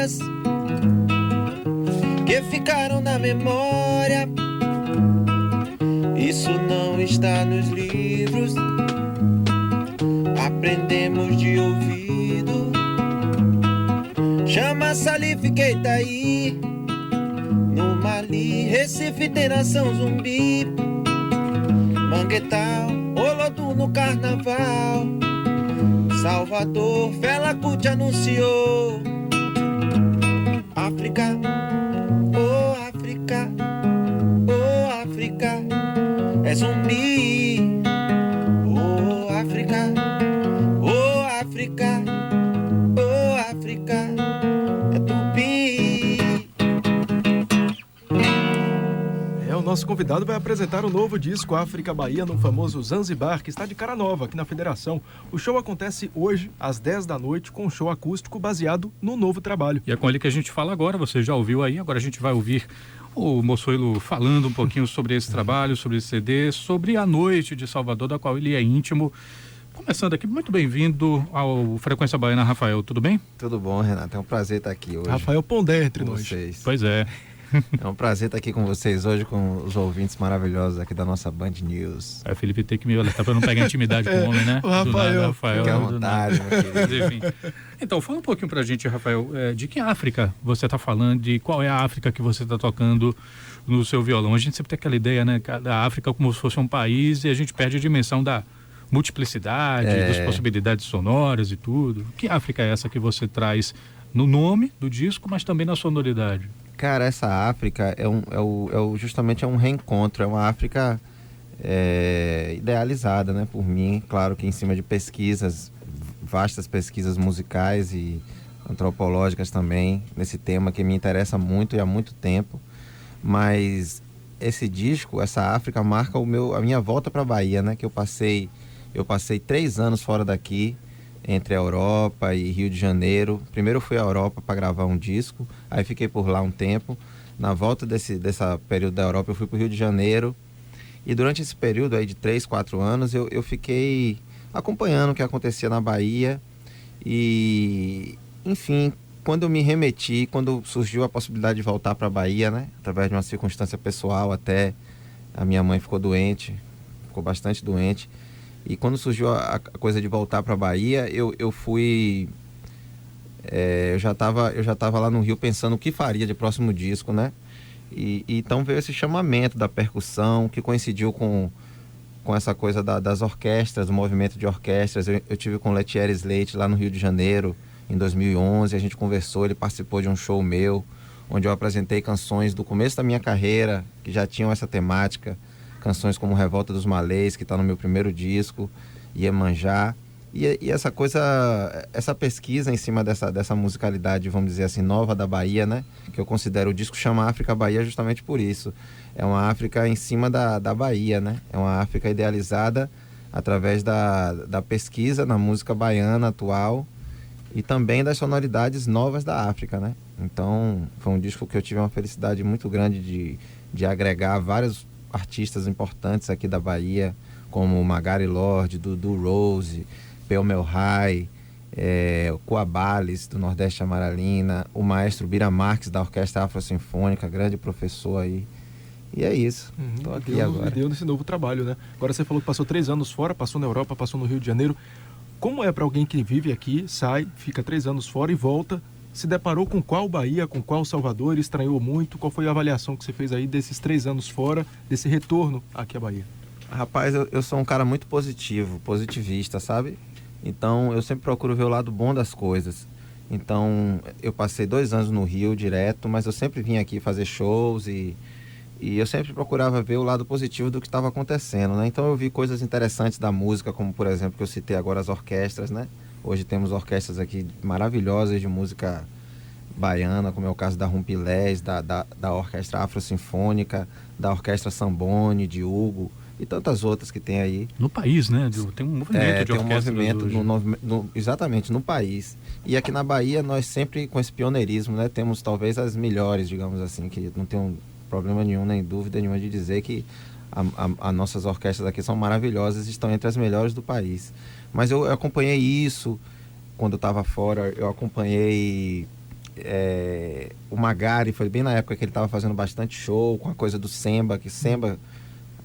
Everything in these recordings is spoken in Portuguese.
histórias que ficaram na memória. Isso não está nos livros, aprendemos de ouvido. Chama Salif Keitaí, no Mali, Recife tem nação zumbi. Manguetal, Olodu no carnaval. Salvador, Fela Kuti anunciou. África, oh África, oh África, é zumbi. Oh África, oh África, oh África, é tupi. O nosso convidado vai apresentar o novo disco África Bahia no famoso Zanzibar, que está de cara nova aqui na Federação. O show acontece hoje, às 10 da noite, com um show acústico baseado no novo trabalho. E é com ele que a gente fala agora, você já ouviu aí, agora a gente vai ouvir o Moçoilo falando um pouquinho sobre esse trabalho, sobre esse CD, sobre a noite de Salvador, da qual ele é íntimo. Começando aqui, muito bem-vindo ao Frequência Baiana, Rafael, tudo bem? Tudo bom, Renato, é um prazer estar aqui hoje. Rafael Pondé entre com nós. Vocês. Pois é. É um prazer estar aqui com vocês hoje, com os ouvintes maravilhosos aqui da nossa Band News. Felipe tem que me alertar para não pegar intimidade com o homem, né? O Rafael. Fique à vontade, meu querido. Mas, enfim. Então, fala um pouquinho pra gente, Rafael, de que África você está falando, de qual é a África que você está tocando no seu violão. A gente sempre tem aquela ideia, né, da África como se fosse um país e a gente perde a dimensão da multiplicidade, das possibilidades sonoras e tudo. Que África é essa que você traz no nome do disco, mas também na sonoridade? Cara, essa África justamente é um reencontro, é uma África idealizada, né, por mim, claro que em cima de pesquisas, vastas pesquisas musicais e antropológicas também, nesse tema que me interessa muito e há muito tempo, mas esse disco, essa África, marca a minha volta para a Bahia, né, que eu passei 3 anos fora daqui, entre a Europa e Rio de Janeiro. Primeiro eu fui à Europa para gravar um disco, aí fiquei por lá um tempo. Na volta dessa período da Europa eu fui para o Rio de Janeiro, e durante esse período aí de 3, 4 anos eu fiquei acompanhando o que acontecia na Bahia. E, enfim, quando eu me remeti, quando surgiu a possibilidade de voltar para a Bahia, né, através de uma circunstância pessoal, até a minha mãe ficou doente, ficou bastante doente. E quando surgiu a coisa de voltar para a Bahia, eu fui... eu já tava lá no Rio pensando o que faria de próximo disco, né? E então veio esse chamamento da percussão, que coincidiu com essa coisa das orquestras, do movimento de orquestras. Eu tive com o Lettieri Slate lá no Rio de Janeiro, em 2011. A gente conversou, ele participou de um show meu, onde eu apresentei canções do começo da minha carreira, que já tinham essa temática. Canções como Revolta dos Malês, que está no meu primeiro disco, Iemanjá. E essa coisa, essa pesquisa em cima dessa musicalidade, vamos dizer assim, nova da Bahia, né? Que eu considero, o disco chama África Bahia justamente por isso. É uma África em cima da Bahia, né? É uma África idealizada através da pesquisa na música baiana atual e também das sonoridades novas da África, né? Então, foi um disco que eu tive uma felicidade muito grande de agregar vários artistas importantes aqui da Bahia, como Magari Lorde, Dudu Rose, Pelmel Rai, o Coabales, do Nordeste Amaralina, o maestro Bira Marques, da Orquestra Afro-Sinfônica, grande professor aí. E é isso, tô aqui agora. Deu nesse novo trabalho, né? Agora você falou que passou 3 anos fora, passou na Europa, passou no Rio de Janeiro. Como é para alguém que vive aqui, sai, fica 3 anos fora e volta? Se deparou com qual Bahia, com qual Salvador, estranhou muito? Qual foi a avaliação que você fez aí desses 3 anos fora, desse retorno aqui à Bahia? Rapaz, eu sou um cara muito positivista, sabe? Então, eu sempre procuro ver o lado bom das coisas. Então, eu passei 2 anos no Rio direto, mas eu sempre vim aqui fazer shows e eu sempre procurava ver o lado positivo do que estava acontecendo, né? Então, eu vi coisas interessantes da música, como, por exemplo, que eu citei agora as orquestras, né? Hoje temos orquestras aqui maravilhosas de música baiana, como é o caso da Rumpilés, da Orquestra Afro-Sinfônica, da Orquestra Sambone, de Hugo, e tantas outras que tem aí. No país, né? Tem um movimento de orquestras. Tem um movimento, exatamente, no país. E aqui na Bahia, nós sempre, com esse pioneirismo, né, temos talvez as melhores, digamos assim, que não tem problema nenhum, nem dúvida nenhuma de dizer que as nossas orquestras aqui são maravilhosas e estão entre as melhores do país. Mas eu acompanhei isso quando eu estava fora, eu acompanhei o Magari, foi bem na época que ele estava fazendo bastante show com a coisa do Semba, que Semba,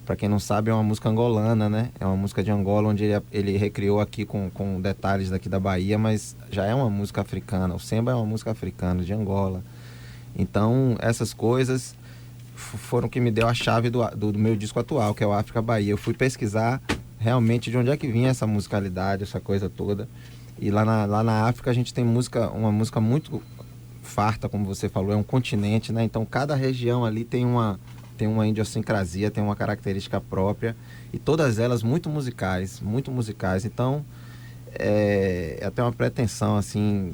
para quem não sabe, é uma música angolana, né? É uma música de Angola, onde ele recriou aqui com detalhes daqui da Bahia, mas já é uma música africana. O Semba é uma música africana, de Angola. Então, essas coisas foram que me deu a chave do meu disco atual, que é o África Bahia. Eu fui pesquisar realmente de onde é que vinha essa musicalidade, essa coisa toda. E lá na África a gente tem uma música muito farta, como você falou, é um continente, né? Então cada região ali tem uma idiosincrasia, tem uma característica própria, e todas elas muito musicais. Então é até uma pretensão assim,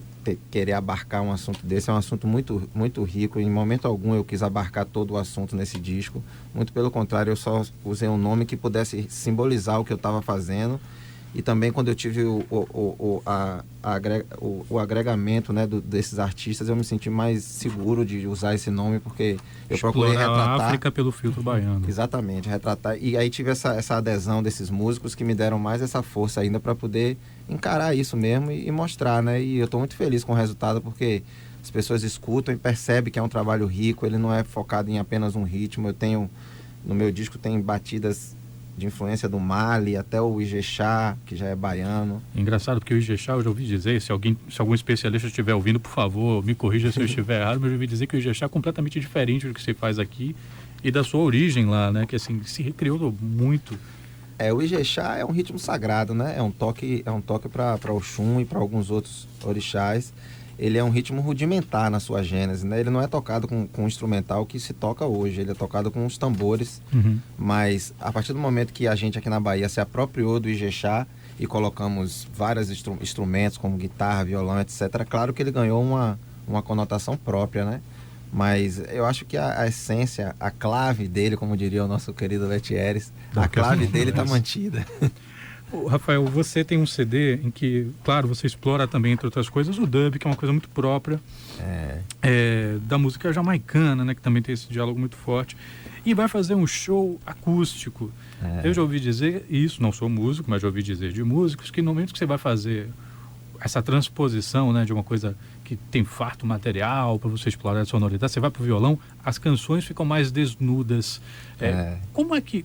querer abarcar um assunto desse. É um assunto muito, muito rico. Em momento algum eu quis abarcar todo o assunto nesse disco, muito pelo contrário, eu só usei um nome que pudesse simbolizar o que eu estava fazendo. E também quando eu tive o agregamento, né, desses artistas, eu me senti mais seguro de usar esse nome, porque eu procurei retratar a África pelo filtro baiano. Exatamente, retratar. E aí tive essa adesão desses músicos que me deram mais essa força ainda para poder encarar isso mesmo e mostrar, né? E eu estou muito feliz com o resultado, porque as pessoas escutam e percebem que é um trabalho rico, ele não é focado em apenas um ritmo. No meu disco tem batidas de influência do Mali, até o Ijexá, que já é baiano. Engraçado, porque o Ijexá, eu já ouvi dizer, se algum especialista estiver ouvindo, por favor, me corrija se eu estiver errado, mas eu já ouvi dizer que o Ijexá é completamente diferente do que se faz aqui e da sua origem lá, né? Que assim, se recriou muito. O Ijexá é um ritmo sagrado, né? É um toque para Oxum e para alguns outros orixás. Ele é um ritmo rudimentar na sua gênese, né? Ele não é tocado com um instrumental que se toca hoje, ele é tocado com os tambores. Mas a partir do momento que a gente aqui na Bahia se apropriou do Ijexá e colocamos vários instrumentos como guitarra, violão, etc., claro que ele ganhou uma conotação própria, né? Mas eu acho que a essência, a clave dele, como diria o nosso querido Letieres, a clave dele está mantida. Rafael, você tem um CD em que, claro, você explora também, entre outras coisas, o dub, que é uma coisa muito própria da música jamaicana, né, que também tem esse diálogo muito forte, e vai fazer um show acústico. Eu já ouvi dizer isso, não sou músico, mas já ouvi dizer de músicos, que no momento que você vai fazer essa transposição, né, de uma coisa que tem farto material para você explorar a sonoridade, você vai para o violão, as canções ficam mais desnudas. Como é que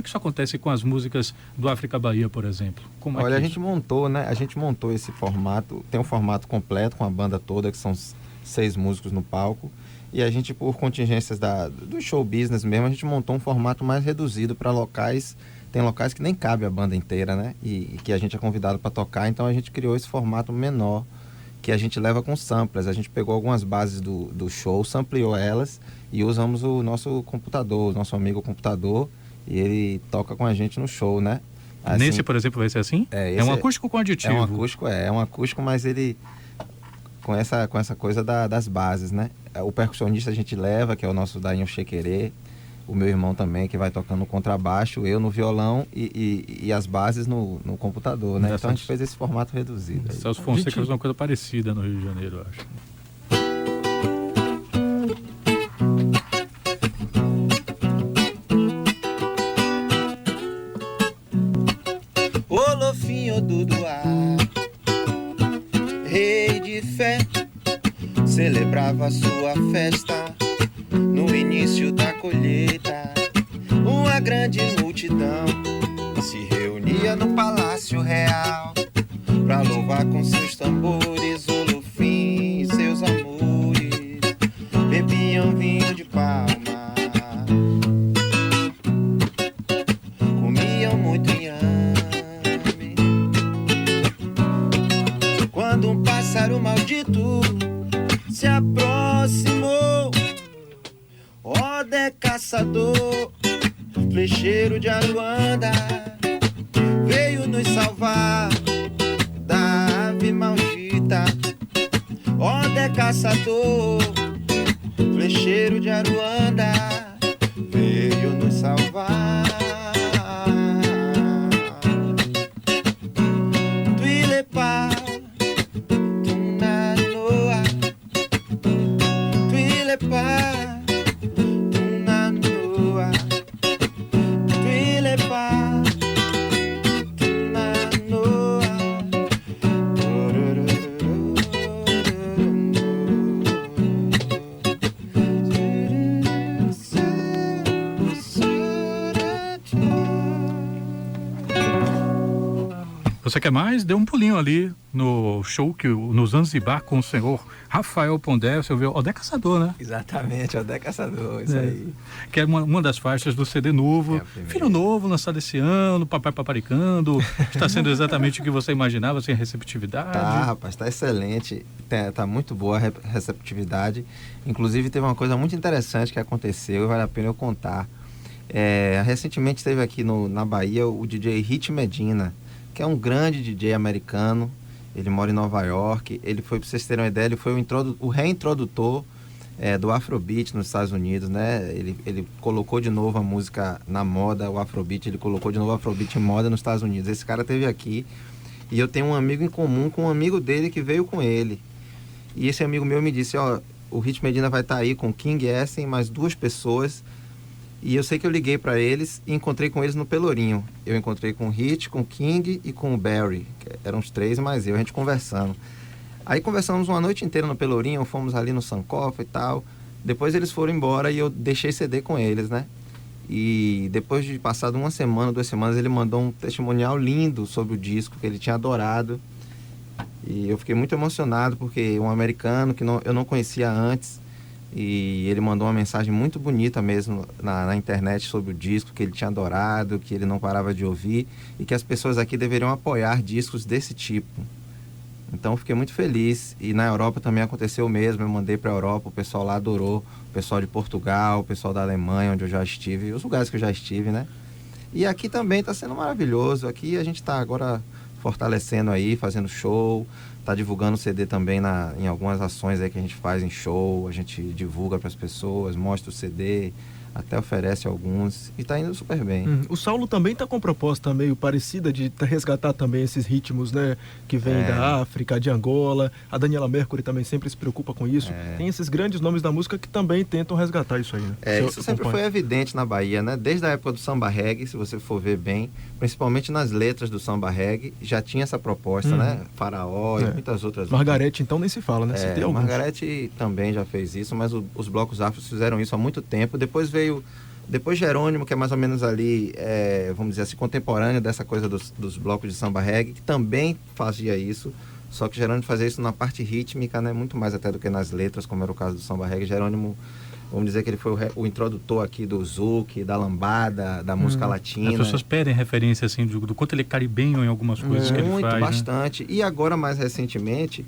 isso acontece com as músicas do África Bahia, por exemplo? Olha, a gente montou esse formato, tem um formato completo com a banda toda, que são 6 músicos no palco, e a gente, por contingências do show business mesmo, a gente montou um formato mais reduzido para locais. Tem locais que nem cabe a banda inteira, né? E que a gente é convidado para tocar, então a gente criou esse formato menor, que a gente leva com samplers. A gente pegou algumas bases do show, sampleou elas e usamos o nosso computador, o nosso amigo computador, e ele toca com a gente no show, né? Assim, nesse, por exemplo, vai ser assim? É um acústico com aditivo? É um acústico, mas ele com essa coisa das bases, né? O percussionista a gente leva, que é o nosso Dainho Chequerê, o meu irmão também, que vai tocando no contrabaixo, eu no violão e as bases no computador, né? Então a gente fez esse formato reduzido. Celso Fonseca fez uma coisa parecida no Rio de Janeiro, eu acho. Olofinho Duduá, rei de fé, celebrava sua festa no início da colheita. Uma grande multidão se reunia no Palácio Real pra louvar com seus tambores Olofim e seus amores. Bebiam vinho de palma, comiam muito inhame. Quando um pássaro maldito se aproximou, Odé caçador, flecheiro de Aruanda, veio nos salvar da ave maldita. Odé caçador, flecheiro de Aruanda, veio nos salvar. Tuilepa, tunanoa, Tuilepa, Você quer mais? Dê um pulinho ali no show no Zanzibar com o senhor Rafael Pondé, você ouviu? Odé Caçador, né? Exatamente, Odé Caçador, isso aí. Que é uma das faixas do CD novo, filho novo, lançado esse ano, Papai Paparicando. Está sendo exatamente o que você imaginava, sem receptividade? Tá, rapaz, tá excelente. Tá muito boa a receptividade. Inclusive, teve uma coisa muito interessante que aconteceu e vale a pena eu contar. Recentemente esteve aqui na Bahia o DJ Hit Medina, que é um grande DJ americano. Ele mora em Nova York. Ele foi, para vocês terem uma ideia, ele foi o reintrodutor do Afrobeat nos Estados Unidos, né? Ele colocou de novo a música na moda, o Afrobeat. Ele colocou de novo o Afrobeat em moda nos Estados Unidos. Esse cara esteve aqui e eu tenho um amigo em comum com um amigo dele que veio com ele. E esse amigo meu me disse, o Hit Medina vai estar aí com King Essen, mais 2 pessoas. E eu sei que eu liguei para eles e encontrei com eles no Pelourinho. Eu encontrei com o Hit, com o King e com o Barry. Eram os 3 mais eu, a gente conversando. Aí conversamos uma noite inteira no Pelourinho, fomos ali no Sankofa e tal. Depois eles foram embora e eu deixei CD com eles, né? E depois de passado 1 semana, 2 semanas, ele mandou um testemunial lindo sobre o disco, que ele tinha adorado. E eu fiquei muito emocionado, porque um americano que eu não conhecia antes, e ele mandou uma mensagem muito bonita mesmo na internet sobre o disco, que ele tinha adorado, que ele não parava de ouvir e que as pessoas aqui deveriam apoiar discos desse tipo. Então eu fiquei muito feliz. E na Europa também aconteceu o mesmo. Eu mandei para a Europa, o pessoal lá adorou, o pessoal de Portugal, o pessoal da Alemanha, onde eu já estive, os lugares que eu já estive, né? E aqui também está sendo maravilhoso. Aqui a gente está agora fortalecendo aí, fazendo show, tá divulgando o CD também em algumas ações aí que a gente faz em show, a gente divulga para as pessoas, mostra o CD, até oferece alguns e tá indo super bem. O Saulo também tá com proposta meio parecida de resgatar também esses ritmos, né, que vêm da África, de Angola. A Daniela Mercury também sempre se preocupa com isso. Tem esses grandes nomes da música que também tentam resgatar isso aí, né? Isso sempre foi evidente na Bahia, né? Desde a época do samba reggae, se você for ver bem, principalmente nas letras do samba reggae, já tinha essa proposta, né? Faraó e muitas outras. Margarete, então, nem se fala, né? Citei alguns. Margarete também já fez isso, mas os blocos afros fizeram isso há muito tempo. Depois Jerônimo, que é mais ou menos ali, vamos dizer assim, contemporâneo dessa coisa dos blocos de samba reggae, que também fazia isso, só que Jerônimo fazia isso na parte rítmica, né, muito mais até do que nas letras, como era o caso do samba reggae. Jerônimo, vamos dizer que ele foi o introdutor aqui do zouk, da lambada, da música latina. As pessoas pedem referência, assim, do quanto ele é caribenho em algumas coisas que ele faz. Muito, bastante. Né? E agora, mais recentemente,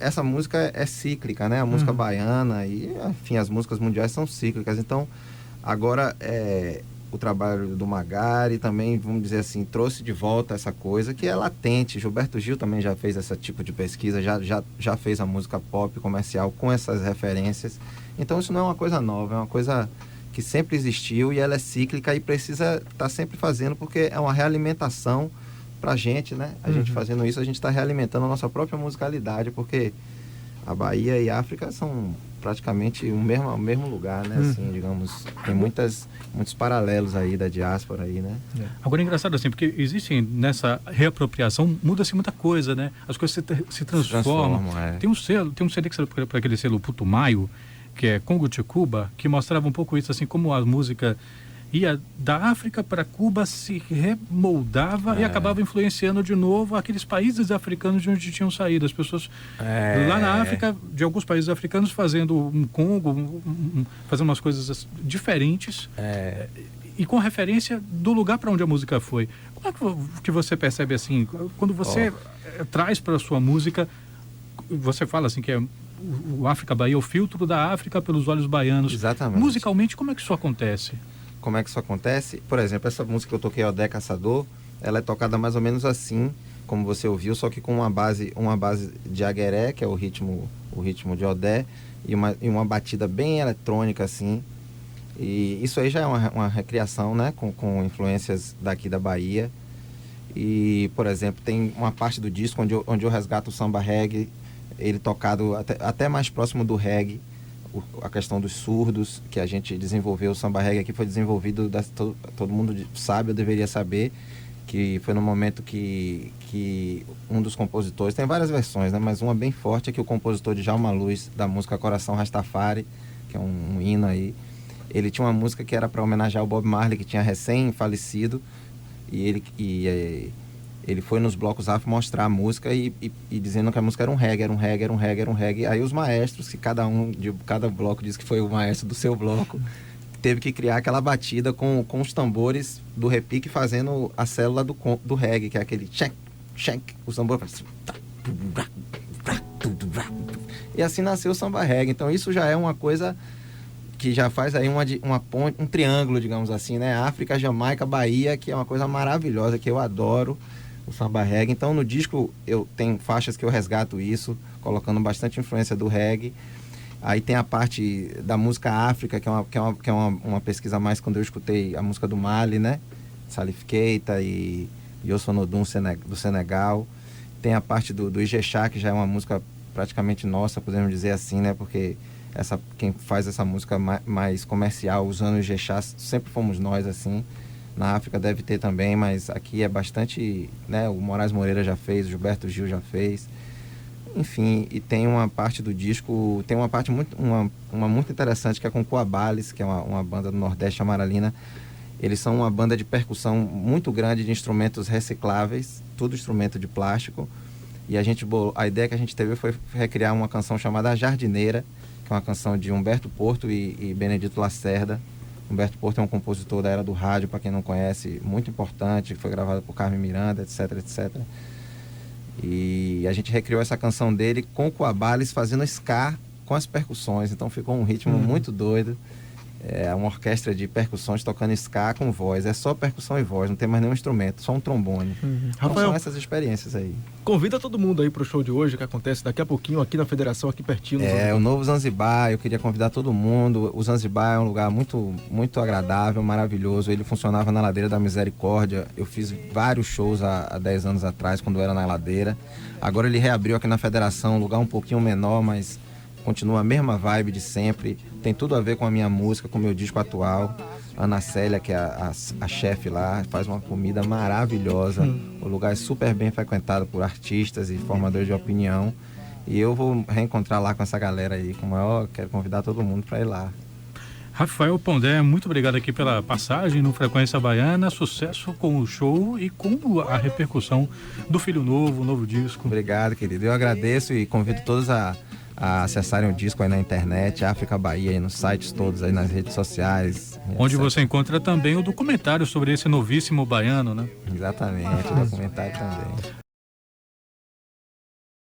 essa música é cíclica, né? A música baiana e, enfim, as músicas mundiais são cíclicas. Então, agora, o trabalho do Magari também, vamos dizer assim, trouxe de volta essa coisa que é latente. Gilberto Gil também já fez esse tipo de pesquisa, já fez a música pop comercial com essas referências. Então, isso não é uma coisa nova, é uma coisa que sempre existiu e ela é cíclica e precisa estar sempre fazendo, porque é uma realimentação pra gente, né? A gente fazendo isso, a gente está realimentando a nossa própria musicalidade, porque a Bahia e a África são praticamente o mesmo lugar, né? Assim, digamos, tem muitos paralelos aí da diáspora aí, né? Agora é engraçado assim, porque existe nessa reapropriação, muda-se muita coisa, né? As coisas se transformam. Tem um CD que saiu para aquele selo Putumayo, que é Congo de Cuba, que mostrava um pouco isso, assim, como a música ia da África para Cuba, se remoldava e acabava influenciando de novo aqueles países africanos de onde tinham saído. As pessoas lá na África, de alguns países africanos, fazendo um Congo, fazendo umas coisas diferentes e com referência do lugar para onde a música foi. Como é que você percebe assim, quando você traz para a sua música, você fala assim que é o África Bahia, o filtro da África pelos olhos baianos. Exatamente. Musicalmente, como é que isso acontece? Como é que isso acontece? Por exemplo, essa música que eu toquei, Odé Caçador, ela é tocada mais ou menos assim, como você ouviu, só que com uma base de agueré, que é o ritmo de Odé, e uma batida bem eletrônica, assim. E isso aí já é uma recriação, né, com influências daqui da Bahia. E, por exemplo, tem uma parte do disco onde eu resgato o samba reggae, ele tocado até mais próximo do reggae, a questão dos surdos, que a gente desenvolveu. O samba reggae aqui foi desenvolvido, todo mundo sabe, eu deveria saber, que foi no momento que um dos compositores, tem várias versões, né, mas uma bem forte é que o compositor de Djalma Luz, da música Coração Rastafari, que é um hino aí, ele tinha uma música que era para homenagear o Bob Marley, que tinha recém-falecido, e Ele foi nos blocos afro mostrar a música e dizendo que a música era um reggae, era um reggae, era um reggae, era um reggae. Aí os maestros, que cada um de cada bloco disse que foi o maestro do seu bloco, teve que criar aquela batida com os tambores do repique fazendo a célula do reggae, que é aquele check, check, os tambores. E assim nasceu o samba reggae. Então isso já é uma coisa que já faz aí uma ponte, um triângulo, digamos assim, né? África, Jamaica, Bahia, que é uma coisa maravilhosa, que eu adoro, o samba reggae. Então no disco eu tenho faixas que eu resgato isso, colocando bastante influência do reggae. Aí tem a parte da música África, que é uma pesquisa mais quando eu escutei a música do Mali, né? Salif Keita e Youssou do Senegal. Tem a parte do Ijexá, que já é uma música praticamente nossa, podemos dizer assim, né? Porque quem faz essa música mais comercial, usando o Ijexá, sempre fomos nós, assim. Na África deve ter também, mas aqui é bastante, né? O Moraes Moreira já fez, o Gilberto Gil já fez. Enfim, e tem uma parte do disco, tem uma parte uma muito interessante, que é com Coabales, que é uma banda do Nordeste, Amaralina. Eles são uma banda de percussão muito grande de instrumentos recicláveis, tudo instrumento de plástico. E a ideia que a gente teve foi recriar uma canção chamada A Jardineira, que é uma canção de Humberto Porto e Benedito Lacerda. Humberto Porto é um compositor da era do rádio, para quem não conhece, muito importante, foi gravado por Carmen Miranda, etc, etc. E a gente recriou essa canção dele com o Coabales fazendo ska com as percussões, então ficou um ritmo muito doido. É uma orquestra de percussões tocando ska com voz, é só percussão e voz, não tem mais nenhum instrumento, só um trombone. Então Rafael, são essas experiências aí. convida todo mundo aí pro show de hoje, que acontece daqui a pouquinho aqui na Federação, aqui pertinho. O Novo Zanzibar, eu queria convidar todo mundo. O Zanzibar é um lugar muito, muito agradável, maravilhoso. Ele funcionava na Ladeira da Misericórdia. Eu fiz vários shows há 10 anos atrás, quando eu era na Ladeira. Agora ele reabriu aqui na Federação, um lugar um pouquinho menor, mas continua a mesma vibe de sempre. Tem tudo a ver com a minha música, com o meu disco atual. Ana Célia, que é a chefe lá, faz uma comida maravilhosa. O lugar é super bem frequentado por artistas e formadores de opinião. E eu vou reencontrar lá com essa galera aí. Quero convidar todo mundo para ir lá. Rafael Pondé, muito obrigado aqui pela passagem no Frequência Baiana. Sucesso com o show e com a repercussão do Filho Novo, o novo disco. Obrigado, querido. Eu agradeço e convido todos a acessarem o disco aí na internet, África Bahia, aí nos sites todos, aí nas redes sociais. Onde etc. você encontra também o documentário sobre esse novíssimo baiano, né? Exatamente, o documentário também.